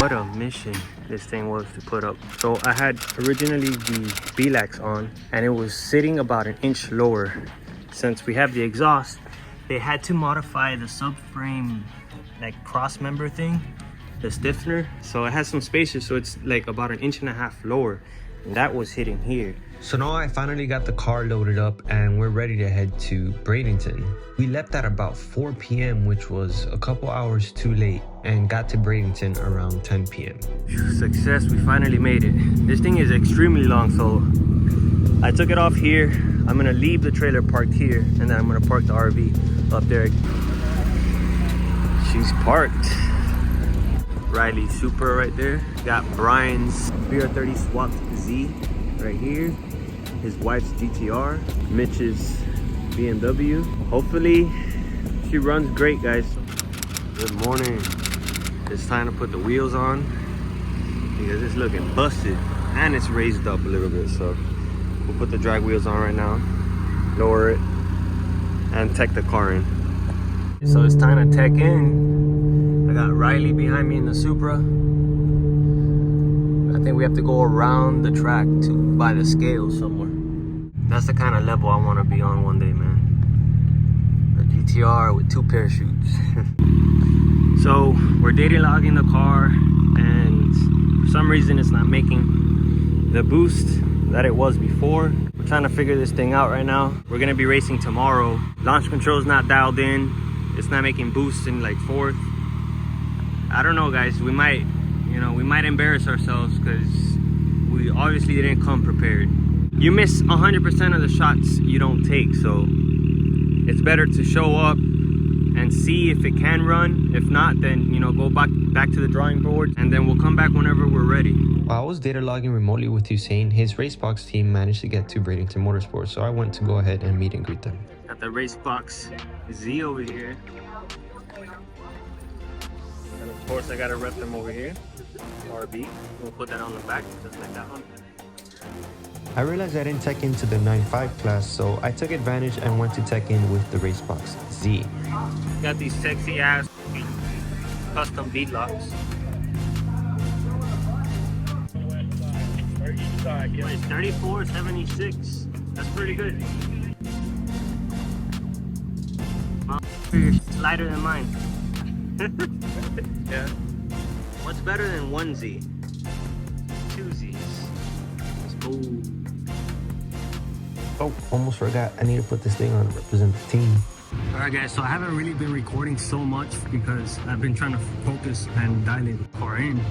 What a mission this thing was to put up. So I had originally the B-Lax on and it was sitting about an inch lower. Since we have the exhaust, they had to modify the subframe like cross member thing, the stiffener, so it has some spaces, so it's like about an inch and a half lower, and that was hitting here. So now I finally got the car loaded up and we're ready to head to Bradenton. We left at about 4 p.m. which was a couple hours too late, and got to Bradenton around 10 p.m. Success, we finally made it. This thing is extremely long, so I took it off here. I'm gonna leave the trailer parked here, and then I'm gonna park the RV up there. She's parked. Riley's Supra right there. Got Brian's BR30 swapped Z right here. His wife's GTR. Mitch's BMW. Hopefully she runs great, guys. Good morning. It's time to put the wheels on because it's looking busted and it's raised up a little bit. So we'll put the drag wheels on right now, lower it, and tech the car in. So it's time to tech in. I got Riley behind me in the Supra. I think we have to go around the track to by the scale somewhere. That's the kind of level I want to be on one day, man. A GTR with 2 parachutes. So we're data logging the car, and for some reason it's not making the boost that it was before. We're trying to figure this thing out right now. We're gonna be racing tomorrow. Launch control's not dialed in. It's not making boosts in like 4th. I don't know, guys. We might embarrass ourselves because we obviously didn't come prepared. You miss 100% of the shots you don't take, so it's better to show up and see if it can run. If not, then go back to the drawing board, and then we'll come back whenever we're ready. While I was data logging remotely with Hussein, his Racebox team managed to get to Bradenton Motorsports, so I went to go ahead and meet and greet them. Got the Racebox Z over here, and of course I gotta rep them over here. RB, we'll put that on the back just like that one. I realized I didn't tech into the 9.5 class, so I took advantage and went to tech in with the Racebox Z. Got these sexy ass custom bead locks. It's 34.76. That's pretty good. Well, it's lighter than mine. Yeah. What's better than 1 Z? 2 Z's. Let's go. Oh, almost forgot. I need to put this thing on to represent the team. Alright guys, so I haven't really been recording so much because I've been trying to focus and dilate the car in,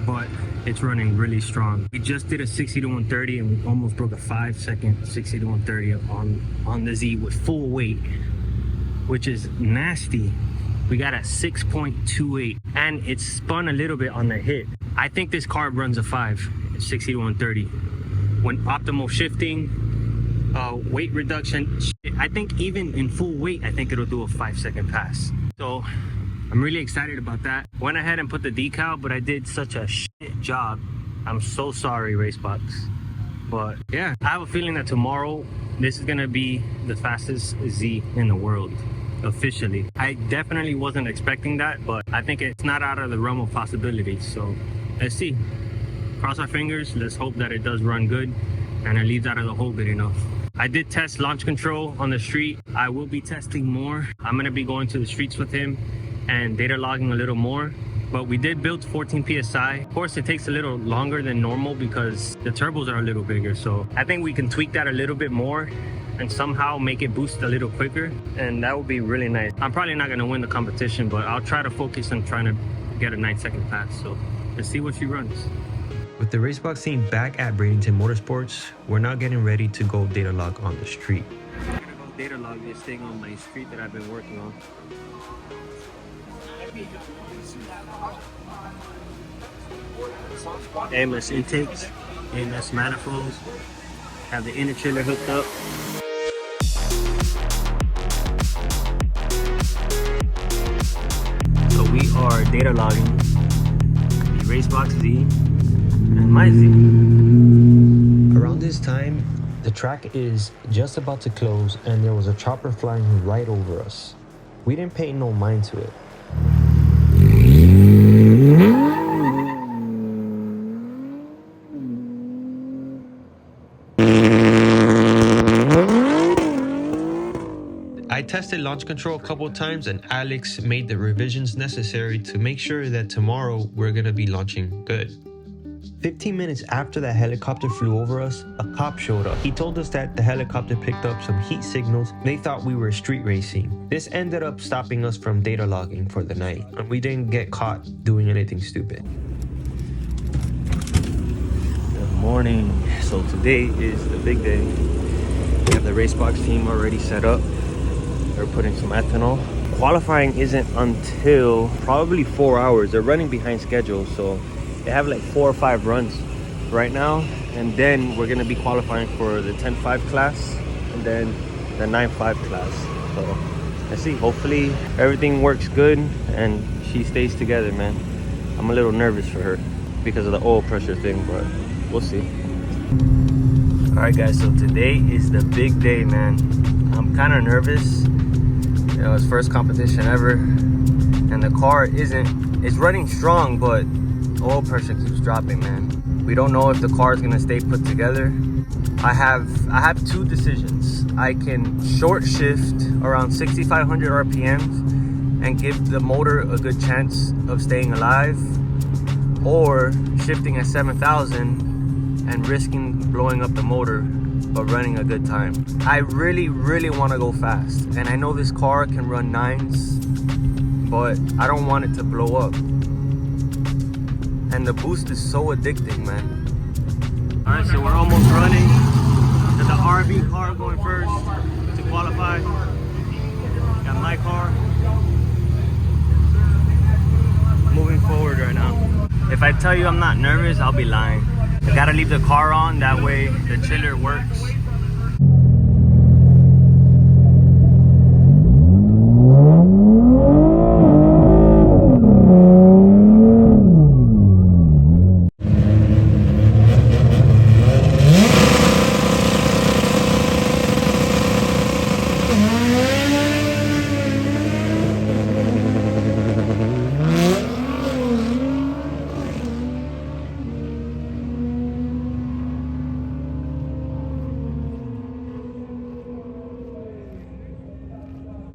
but it's running really strong. We just did a 60 to 130 and we almost broke a 5-second 60 to 130 on the Z with full weight, which is nasty. We got a 6.28 and it spun a little bit on the hit. I think this car runs a 5, 60 to 130. When optimal shifting, weight reduction, I think even in full weight, I think it'll do a 5-second pass. So I'm really excited about that. Went ahead and put the decal, but I did such a shit job. I'm so sorry, Racebox. But yeah, I have a feeling that tomorrow, this is gonna be the fastest Z in the world, officially. I definitely wasn't expecting that, but I think it's not out of the realm of possibilities. So let's see. Cross our fingers, let's hope that it does run good and it leaves out of the hole good enough. I did test launch control on the street. I will be testing more. I'm gonna be going to the streets with him and data logging a little more. But we did build 14 PSI. Of course, it takes a little longer than normal because the turbos are a little bigger. So I think we can tweak that a little bit more and somehow make it boost a little quicker. And that would be really nice. I'm probably not gonna win the competition, but I'll try to focus on trying to get a 9-second pass. So let's see what she runs. With the Racebox team back at Bradenton Motorsports, we're now getting ready to go data log on the street. We're gonna go data log this thing on my street that I've been working on. AMS intakes, AMS manifolds, have the inner chiller hooked up. So we are data logging the Racebox Z and my Z. Around this time, the track is just about to close and there was a chopper flying right over us. We didn't pay no mind to it. I tested launch control a couple of times and Alex made the revisions necessary to make sure that tomorrow we're gonna be launching good. 15 minutes after that helicopter flew over us, a cop showed up. He told us that the helicopter picked up some heat signals. They thought we were street racing. This ended up stopping us from data logging for the night, and we didn't get caught doing anything stupid. Good morning. So today is the big day. We have the Racebox team already set up. They're putting some ethanol. Qualifying isn't until probably 4 hours. They're running behind schedule, so they have like 4 or 5 runs right now, and then we're gonna be qualifying for the 10.5 class and then the 9.5 class. So let's see, hopefully everything works good and she stays together, man. I'm a little nervous for her because of the oil pressure thing, but we'll see. All right guys, so today is the big day, man. I'm kind of nervous. You know, it's first competition ever, and the car it's running strong, but oil pressure keeps dropping, man. We don't know if the car is gonna stay put together. I have 2 decisions. I can short shift around 6,500 RPMs and give the motor a good chance of staying alive, or shifting at 7,000 and risking blowing up the motor but running a good time. I really want to go fast, and I know this car can run 9s, but I don't want it to blow up. And the boost is so addicting, man. All right, so we're almost running. Got the RV car going first to qualify. Got my car moving forward right now. If I tell you I'm not nervous, I'll be lying. I gotta leave the car on, that way the chiller works.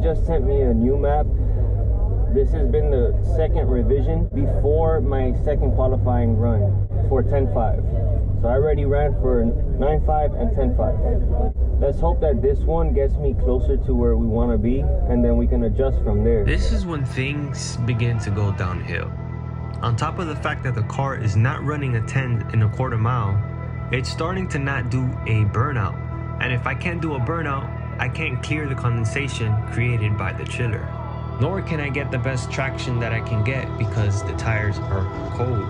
Just sent me a new map. This has been the second revision before my second qualifying run for 10.5. So I already ran for 9.5 and 10.5. Let's hope that this one gets me closer to where we want to be, and then we can adjust from there. This is when things begin to go downhill. On top of the fact that the car is not running a 10 in a quarter mile, it's starting to not do a burnout. And if I can't do a burnout, I can't clear the condensation created by the chiller. Nor can I get the best traction that I can get because the tires are cold.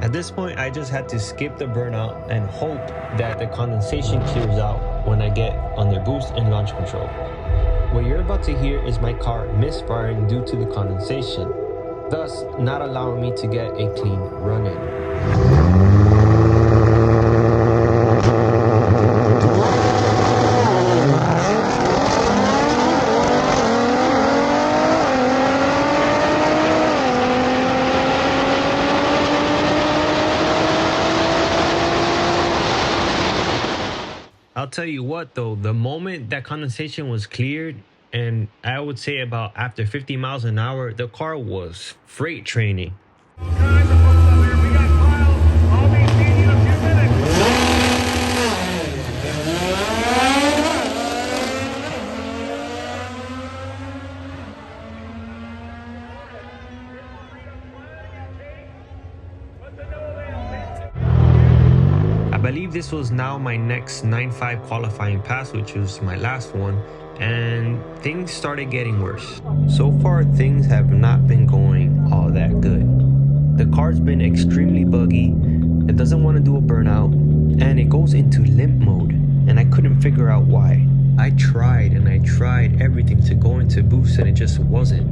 At this point, I just had to skip the burnout and hope that the condensation clears out when I get under boost and launch control. What you're about to hear is my car misfiring due to the condensation, thus not allowing me to get a clean run-in. I'll tell you what though, the moment that condensation was cleared, and I would say about after 50 miles an hour, the car was freight training. believe this was now my next 9.5 qualifying pass, which was my last one, and things started getting worse. So far, things have not been going all that good. The car's been extremely buggy, it doesn't want to do a burnout, and it goes into limp mode, and I couldn't figure out why. I tried and I tried everything to go into boost, and it just wasn't.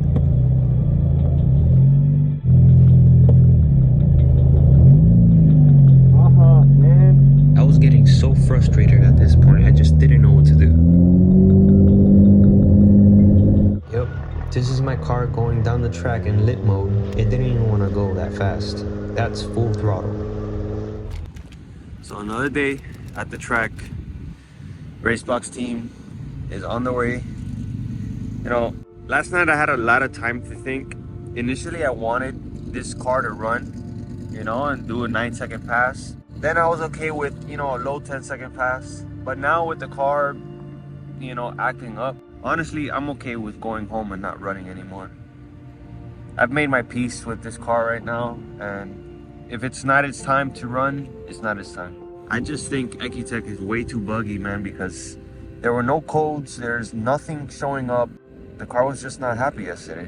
I was getting so frustrated at this point, I just didn't know what to do. Yep, this is my car going down the track in lit mode. It didn't even want to go that fast. That's full throttle. So another day at the track. Racebox team is on the way. You know, last night I had a lot of time to think. Initially I wanted this car to run, you know, and do a 9-second pass. Then I was okay with, you know, a low 10-second pass. But now with the car, you know, acting up, honestly, I'm okay with going home and not running anymore. I've made my peace with this car right now, and if it's not its time to run, it's not its time. I just think Ecutech is way too buggy, man, because there were no codes, there's nothing showing up. The car was just not happy yesterday.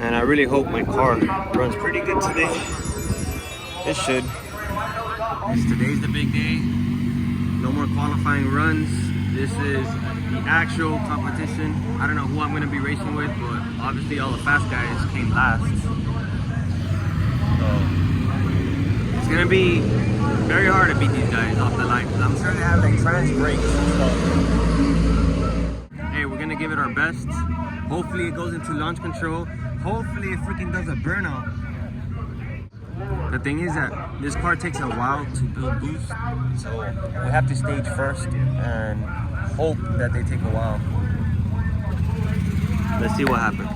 And I really hope my car runs pretty good today. It should. Today's the big day. No more qualifying runs. This is the actual competition. I don't know who I'm going to be racing with, but obviously all the fast guys came last. So it's going to be very hard to beat these guys off the line, because I'm sure they have like trans brakes and stuff. Hey, we're going to give it our best. Hopefully it goes into launch control. Hopefully it freaking does a burnout. The thing is that this car takes a while to build boost, so we have to stage first and hope that they take a while. Let's see what happens.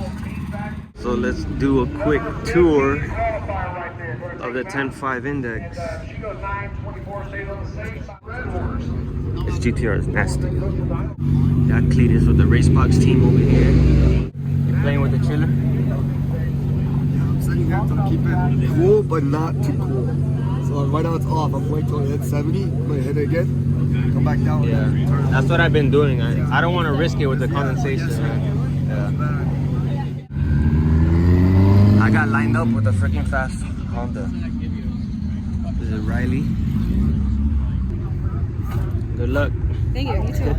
So let's do a quick tour of the 10.5 index. This GTR is nasty. Got Cletus with the Racebox team over here. You playing with the chiller? You have to keep it cool, but not too cool. So right now it's off. I'm waiting till it hits 70. I'm gonna hit it again, come back down. Yeah, that's what I've been doing. I don't want to risk it with the condensation. Yeah. I got lined up with a freaking fast Honda. This is Riley. Good luck. Thank you. You too.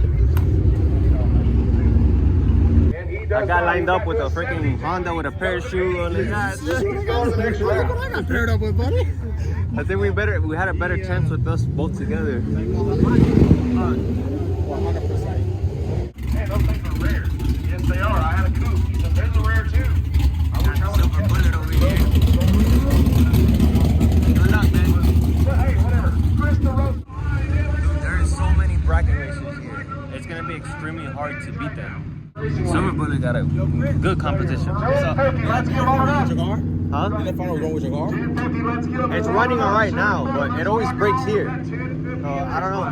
I got lined up with a freaking Honda with a parachute on it. I got paired up with, buddy. I think we had a better chance with us both together. Hey, those things are rare. Yes, they are. I had a coupe. He said, there's a rare too. I wish I would Silver bullet over here. Good luck, man. Hey, whatever. Chris the Roast. Dude, there is so many bracket races here. It's gonna be extremely hard to beat them. Silver Bullet got a good competition. What's up? Let's get on up. Huh? Did that final go with your car? Let's get up. It's running all right now, but it always breaks here. So I don't know.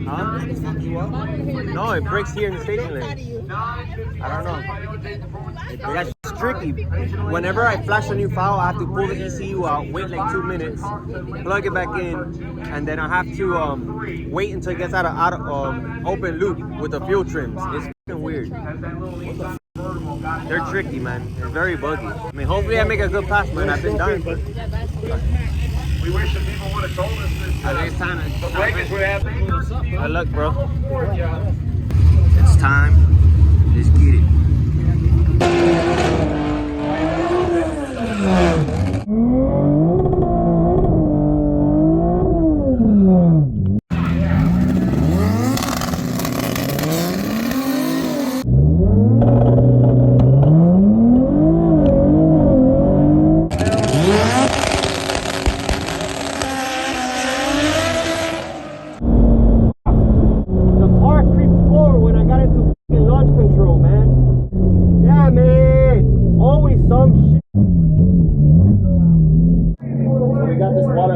Huh? No, it breaks here in the station lane. I don't know. That's tricky. Whenever I flash a new file, I have to pull the ECU out, wait like 2 minutes, plug it back in, and then I have to wait until it gets out of open loop with the fuel trims. It's fucking weird. They're tricky, man. They're very buggy. I mean, hopefully I make a good pass, man. I've been dying. We wish that people would have told us this. I think it's time. Vegas would have. Good luck, bro. It's time. Let's get it.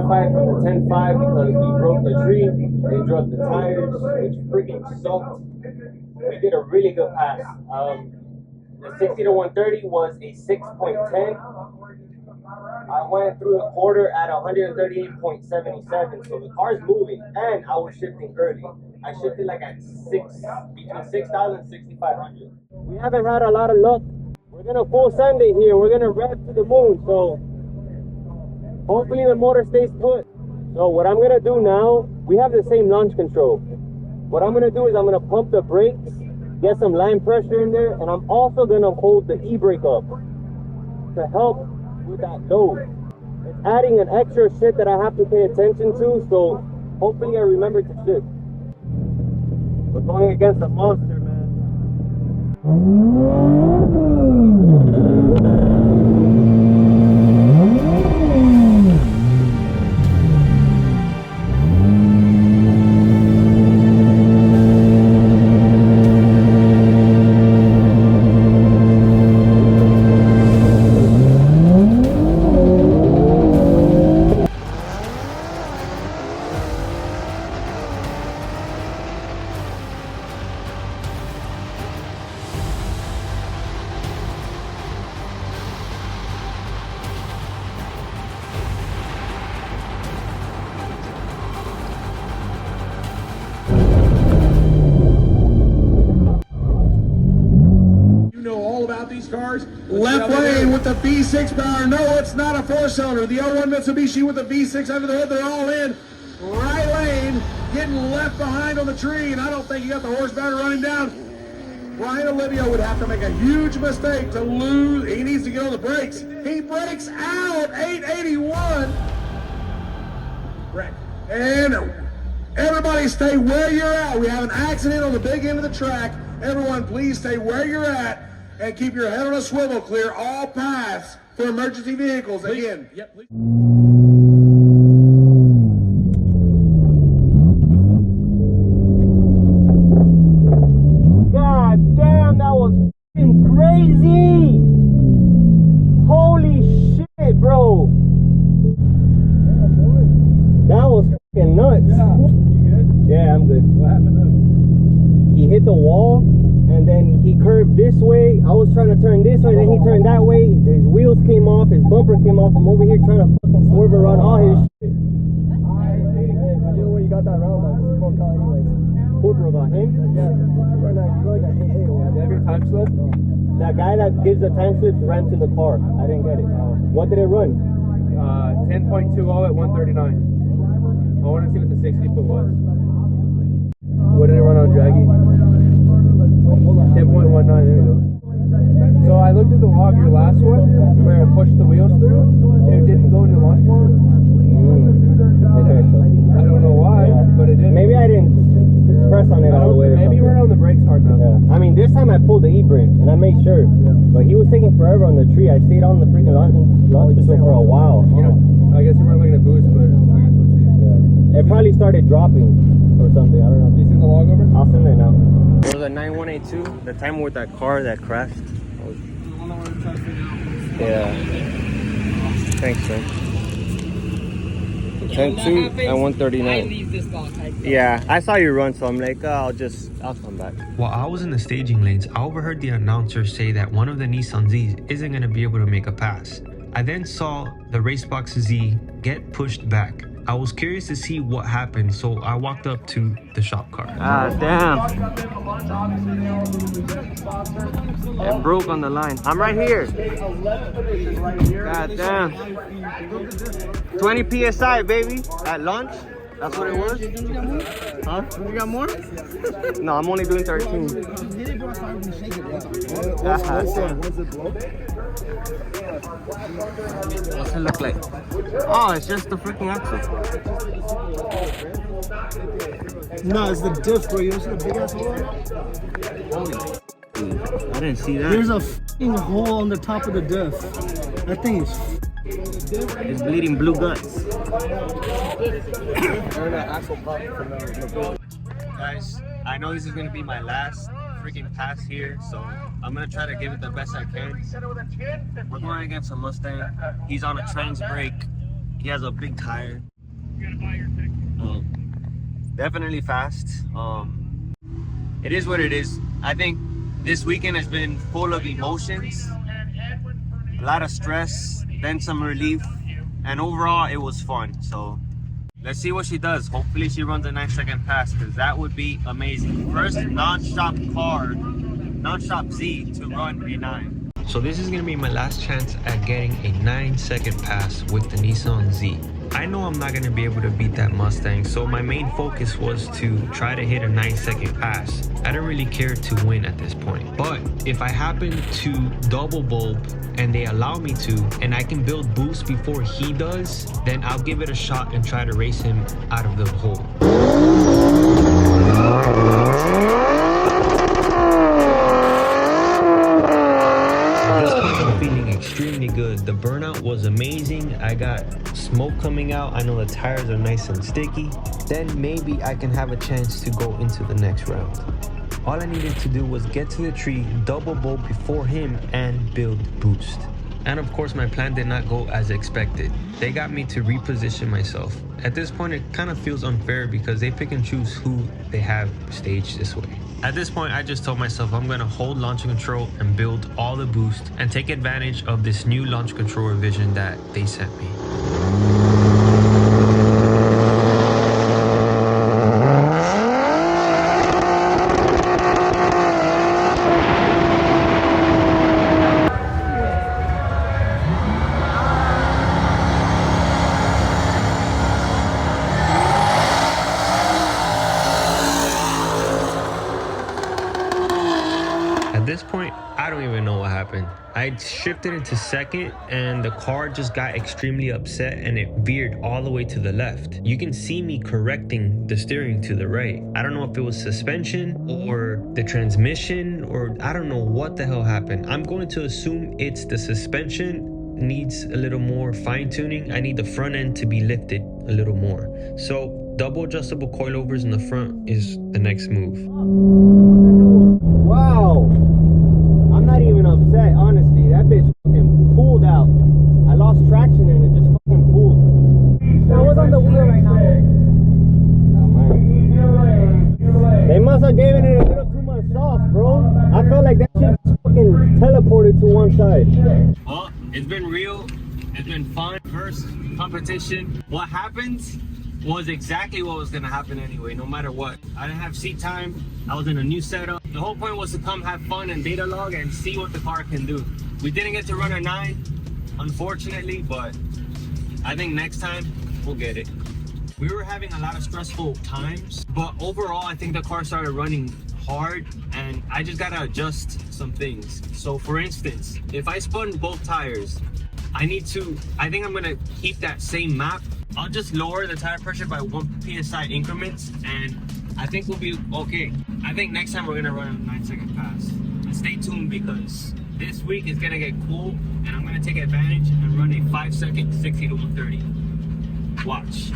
From the 10.5 because we broke the tree, they dropped the tires, which freaking sucked. we did a really good pass. The 60 to 130 was a 6.10. I went through the quarter at 138.77, so the car's moving, and I was shifting early. I shifted like at between 6,000 and 6,500. We haven't had a lot of luck. We're gonna full send it here. We're gonna rev to the moon, so hopefully the motor stays put. So what I'm gonna do now, we have the same launch control. What I'm gonna do is I'm gonna pump the brakes, get some line pressure in there, and I'm also gonna hold the e-brake up to help with that load. It's adding an extra shit that I have to pay attention to, so hopefully I remember to shift. We're going against a monster, man. Cars. Left lane with the V6 power. No, it's not a four-cylinder. The 01 Mitsubishi with the V6 under the hood. They're all in. Right lane, getting left behind on the tree, and I don't think he got the horsepower to run him down. Brian Olivia would have to make a huge mistake to lose. He needs to get on the brakes. He breaks out. 881. Right. And everybody stay where you're at. We have an accident on the big end of the track. Everyone, please stay where you're at. And keep your head on a swivel. Clear all paths for emergency vehicles. Again. Yep. God damn, that was fucking crazy. Holy shit, bro. That was fucking nuts. Yeah. You good? Yeah, I'm good. What happened then? He hit the wall. And then he curved this way. I was trying to turn this way, then he turned that way. His wheels came off, his bumper came off. I'm over here trying to fucking swerve around all his shit. Hey, I knew when you got that round, like, this broke out anyways. Who broke out? Him? Yeah, you're like a hey, you have your time slip? That guy that gives the time slips ran to the car. I didn't get it. What did it run? 10.20 at 139. I want to see what the 60 foot was. What did it run on draggy? 10.19, there you go. So I looked at the log, your last one, where it pushed the wheels through. It didn't go into launch control. I don't know why, but it did. Maybe I didn't press on it all the way. Maybe you weren't on the brakes hard enough. Yeah. I mean, this time I pulled the e-brake and I made sure. But he was taking forever on the tree. I stayed on the freaking launch control for a while. You know, I guess you weren't looking at boost, but I guess we'll see. Yeah. It probably started dropping or something. I don't know. You seen the log over? I'll send it now. It was a 9182, the time with that car that crashed. Yeah. Thanks, man. 10.2 and 139. Yeah, I saw you run, so I'm like, I'll come back. While I was in the staging lanes, I overheard the announcer say that one of the Nissan Zs isn't going to be able to make a pass. I then saw the Racebox Z get pushed back. I was curious to see what happened, so I walked up to the shop car. Ah, damn. It broke on the line. I'm right here. God damn. 20 PSI, baby. At launch? That's what it was? Huh? You got more? No, I'm only doing 13. What's it look like? Oh, it's just the freaking axle. No, it's the diff, bro. You don't see the big ass hole on it? Holy, I didn't see that. There's a f***ing hole on the top of the diff. That thing is It's bleeding blue guts. Guys, I know this is gonna be my last freaking pass here, so I'm gonna try to give it the best I can. We're going against a Mustang. He's on a trans brake. He has a big tire. Definitely fast. It is what it is. I think this weekend has been full of emotions, a lot of stress, then some relief, and overall it was fun. So let's see what she does. Hopefully she runs a 9-second pass, because that would be amazing. First non-shop car, non-shop Z to run a 9. So this is gonna be my last chance at getting a 9-second pass with the Nissan Z. I know I'm not gonna be able to beat that Mustang, so my main focus was to try to hit a 9-second pass. I don't really care to win at this point. But if I happen to double bulb and they allow me to, and I can build boost before he does, then I'll give it a shot and try to race him out of the hole. I'm feeling extremely good. The burnout was amazing. I got smoke coming out. I know the tires are nice and sticky. Then maybe I can have a chance to go into the next round. All I needed to do was get to the tree, double bulb before him, and build boost. And of course my plan did not go as expected. They got me to reposition myself. At this point it kind of feels unfair because they pick and choose who they have staged this way. At this point I just told myself I'm gonna hold launch control and build all the boost and take advantage of this new launch control revision that they sent me. At this point, I don't even know what happened. I shifted into second and the car just got extremely upset and it veered all the way to the left. You can see me correcting the steering to the right. I don't know if it was suspension or the transmission, or I don't know what the hell happened. I'm going to assume it's the suspension needs a little more fine tuning. I need the front end to be lifted a little more. So double adjustable coilovers in the front is the next move. Wow, I'm not even upset, honestly. That bitch fucking pulled out. I lost traction and it just fucking pulled. I was on the wheel right now. Oh, man. They must have given it a little too much sauce, bro. I felt like that shit just fucking teleported to one side. Well, it's been real. It's been fun. First competition. What happened was exactly what was gonna happen anyway, no matter what. I didn't have seat time. I was in a new setup. The whole point was to come have fun and data log and see what the car can do. We didn't get to run a 9, unfortunately, but I think next time we'll get it. We were having a lot of stressful times, but overall I think the car started running hard and I just gotta adjust some things. So for instance, if I spun both tires, I think I'm gonna keep that same map. I'll just lower the tire pressure by 1 PSI increments and I think we'll be okay. I think next time we're gonna run a 9-second pass. And stay tuned because this week is gonna get cool and I'm gonna take advantage and run a 5-second 60 to 130. Watch.